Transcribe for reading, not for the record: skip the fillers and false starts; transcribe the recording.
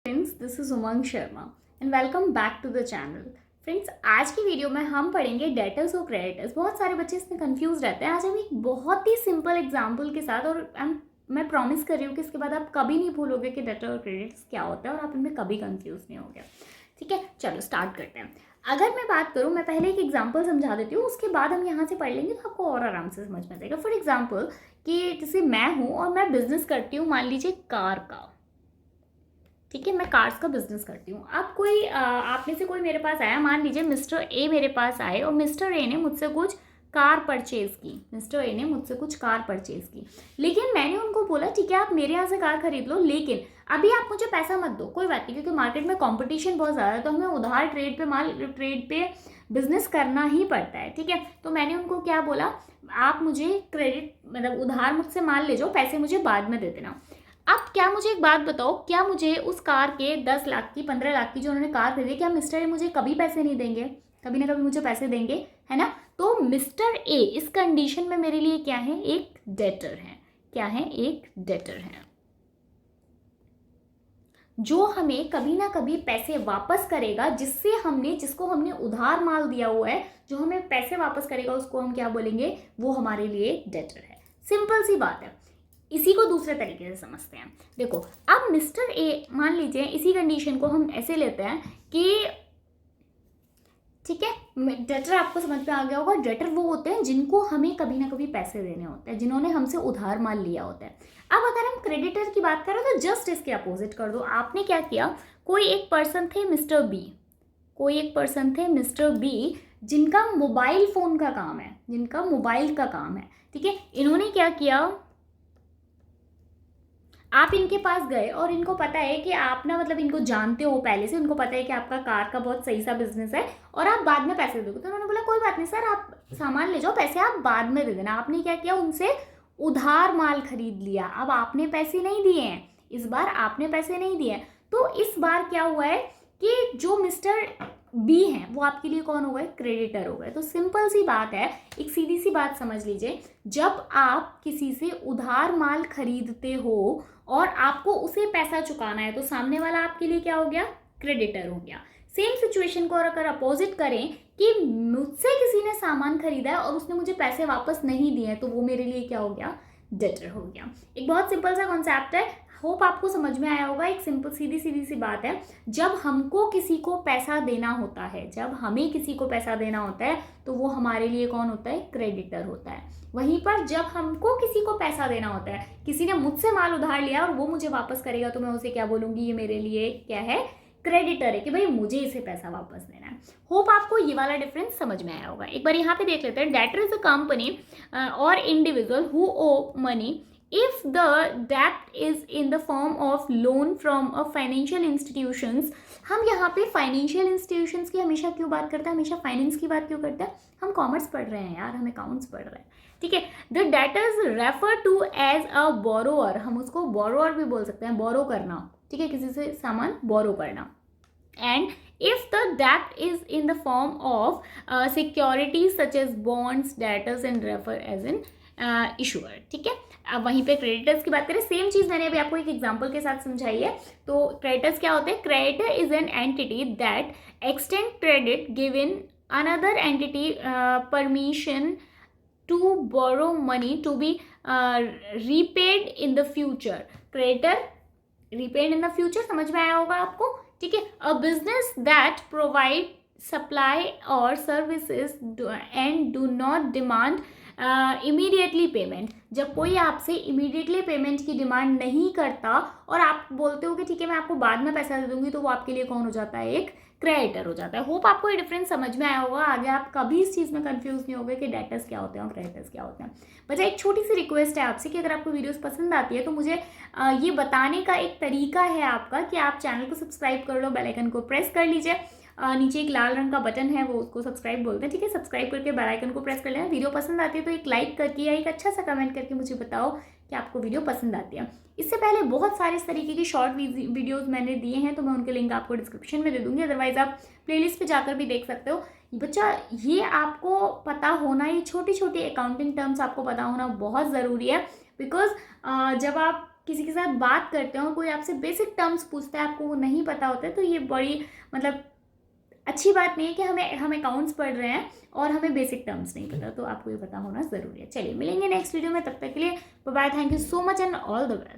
Friends, this is Umang Sharma and welcome back to the channel. Friends, आज की video में हम पढ़ेंगे डेटर्स और क्रेडिटर्स। बहुत सारे बच्चे इसमें कंफ्यूज रहते हैं। आज हम एक बहुत ही सिंपल एग्जांपल के साथ, और मैं प्रॉमिस कर रही हूँ कि इसके बाद आप कभी नहीं भूलोगे कि डेटर और क्रेडिटर्स क्या होता है और आप इनमें कभी कंफ्यूज नहीं होगे। ठीक है, चलो स्टार्ट करते हैं। अगर मैं बात करूँ, मैं पहले एक एग्जाम्पल समझा देती हूँ, उसके बाद हम यहाँ से पढ़ लेंगे तो आपको और आराम से समझ में आ जाएगा। फॉर एग्जाम्पल कि जैसे मैं हूँ और मैं बिजनेस करती हूँ, मान लीजिए कार का। ठीक है, मैं कार्स का बिजनेस करती हूँ। अब कोई आप में से कोई मेरे पास आया, मान लीजिए मिस्टर ए मेरे पास आए और मिस्टर ए ने मुझसे कुछ कार परचेज की। मिस्टर ए ने मुझसे कुछ कार परचेज की, लेकिन मैंने उनको बोला ठीक है आप मेरे यहाँ से कार खरीद लो, लेकिन अभी आप मुझे पैसा मत दो। कोई बात नहीं, क्योंकि मार्केट में कंपटीशन बहुत ज़्यादा है, तो हमें उधार ट्रेड पे बिजनेस करना ही पड़ता है। ठीक है, तो मैंने उनको क्या बोला, आप मुझे क्रेडिट मतलब उधार मुझसे माल ले जाओ, पैसे मुझे बाद में दे देना। अब क्या मुझे एक बात बताओ, क्या मुझे उस कार के 10 लाख की 15 लाख की जो उन्होंने कार खरीदी, क्या मिस्टर ए मुझे कभी पैसे नहीं देंगे? कभी ना कभी मुझे पैसे देंगे, है ना। तो मिस्टर ए इस कंडीशन में मेरे लिए क्या है, एक डेटर है। क्या है, एक डेटर है जो हमें कभी ना कभी पैसे वापस करेगा, जिसको हमने उधार माल दिया हुआ है, जो हमें पैसे वापस करेगा, उसको हम क्या बोलेंगे, वो हमारे लिए डेटर है। सिंपल सी बात है। इसी को दूसरे तरीके से समझते हैं। देखो, अब मिस्टर ए, मान लीजिए इसी कंडीशन को हम ऐसे लेते हैं कि ठीक है, डेटर आपको समझ में आ गया होगा। डेटर वो होते हैं जिनको हमें कभी ना कभी पैसे देने होते हैं, जिन्होंने हमसे उधार माल लिया होता है। अब अगर हम क्रेडिटर की बात करें तो जस्ट इसके अपोजिट कर दो। आपने क्या किया, कोई एक पर्सन थे मिस्टर बी, जिनका मोबाइल फोन का काम है, जिनका मोबाइल का काम है। ठीक है, इन्होंने क्या किया, आप इनके पास गए और इनको पता है कि आप ना मतलब इनको जानते हो पहले से, उनको पता है कि आपका कार का बहुत सही सा बिजनेस है और आप बाद में पैसे दोगे। तो उन्होंने बोला कोई बात नहीं सर, आप सामान ले जाओ, पैसे आप बाद में दे देना। आपने क्या किया, उनसे उधार माल खरीद लिया। अब आपने पैसे नहीं दिए हैं, इस बार आपने पैसे नहीं दिए हैं। तो इस बार क्या हुआ है कि जो मिस्टर बी हैं वो आपके लिए कौन हो गए, क्रेडिटर हो गए। तो सिंपल सी बात है, एक सीधी सी बात समझ लीजिए, जब आप किसी से उधार माल खरीदते हो और आपको उसे पैसा चुकाना है, तो सामने वाला आपके लिए क्या हो गया, क्रेडिटर हो गया। सेम सिचुएशन को अगर अपोजिट करें कि मुझसे किसी ने सामान खरीदा है और उसने मुझे पैसे वापस नहीं दिए, तो वो मेरे लिए क्या हो गया, डेटर हो गया। एक बहुत सिंपल सा कॉन्सेप्ट है, होप आपको समझ में आया होगा। एक सिंपल सीधी सी बात है, जब हमको किसी को पैसा देना होता है, जब हमें किसी को पैसा देना होता है, तो वो हमारे लिए कौन होता है, क्रेडिटर होता है। वहीं पर जब हमको किसी को पैसा देना होता है, किसी ने मुझसे माल उधार लिया और वो मुझे वापस करेगा, तो मैं उसे क्या बोलूंगी, ये मेरे लिए क्या है, क्रेडिटर है, कि भाई मुझे इसे पैसा वापस देना है। होप आपको ये वाला डिफरेंस समझ में आया होगा। एक बार यहाँ पे देख लेते हैं, debtor is a company or individual who owe money if the debt is in the form of loan from a financial institutions। हम यहाँ पे फाइनेंशियल इंस्टीट्यूशंस की हमेशा क्यों बात करते हैं, हमेशा फाइनेंस की बात क्यों करते हैं? हम कॉमर्स पढ़ रहे हैं यार, हम अकाउंट्स पढ़ रहे हैं। ठीक है, the debtors refer to as a borrower, हम उसको बोरोअर भी बोल सकते हैं, बोरो करना। ठीक है, किसी से सामान बोरो करना। And if the debt is in the form of securities such as bonds, debtors and refer as an issuer। ठीक है, अब वहीं पे क्रेडिटर्स की बात करें, सेम चीज मैंने अभी आपको एक एग्जांपल के साथ समझाई है। तो क्रेडिटर्स क्या होते हैं, creditor is an entity that extend credit given another entity permission to borrow money to be repaid in the future. Creditor repaid in the future, समझ में आया होगा आपको। ठीक है, a business that provide supply और services and do not demand immediately payment. जब कोई आपसे इमीडिएटली पेमेंट की डिमांड नहीं करता और आप बोलते हो कि ठीक है मैं आपको बाद में पैसा दे दूंगी, तो वो आपके लिए कौन हो जाता है, एक क्रेडिटर हो जाता है। होप आपको ये डिफरेंस समझ में आया होगा। आगे आप कभी इस चीज़ में कंफ्यूज नहीं होगे कि डेटर्स क्या होते हैं और क्रेडिटर्स क्या होते हैं। बच्चा, एक छोटी सी रिक्वेस्ट है आपसे कि अगर आपको वीडियोस पसंद आती है तो मुझे ये बताने का एक तरीका है आपका कि आप चैनल को सब्सक्राइब कर लो, बेल आइकन को प्रेस कर लीजिए। नीचे एक लाल रंग का बटन है, वो उसको सब्सक्राइब बोलते हैं। ठीक है, सब्सक्राइब करके बेल आइकन को प्रेस कर लेना। वीडियो पसंद आती है तो एक लाइक करके या एक अच्छा सा कमेंट करके मुझे बताओ कि आपको वीडियो पसंद आती है। इससे पहले बहुत सारे इस तरीके की शॉर्ट वीडियोस मैंने दिए हैं, तो मैं उनके लिंक आपको डिस्क्रिप्शन में दे दूंगी, अदरवाइज आप प्लेलिस्ट पे जाकर भी देख सकते हो। बच्चा, ये आपको पता होना, ये छोटी छोटी अकाउंटिंग टर्म्स आपको पता होना बहुत ज़रूरी है, बिकॉज जब आप किसी के साथ बात करते हैं और कोई आपसे बेसिक टर्म्स पूछता है, आपको वो नहीं पता होता है, तो ये बड़ी मतलब अच्छी बात नहीं है कि हम अकाउंट्स पढ़ रहे हैं और हमें बेसिक टर्म्स नहीं पता, तो आपको ये पता होना ज़रूरी है। चलिए मिलेंगे नेक्स्ट वीडियो में, तब तक के लिए bye bye, thank you so much and all the best.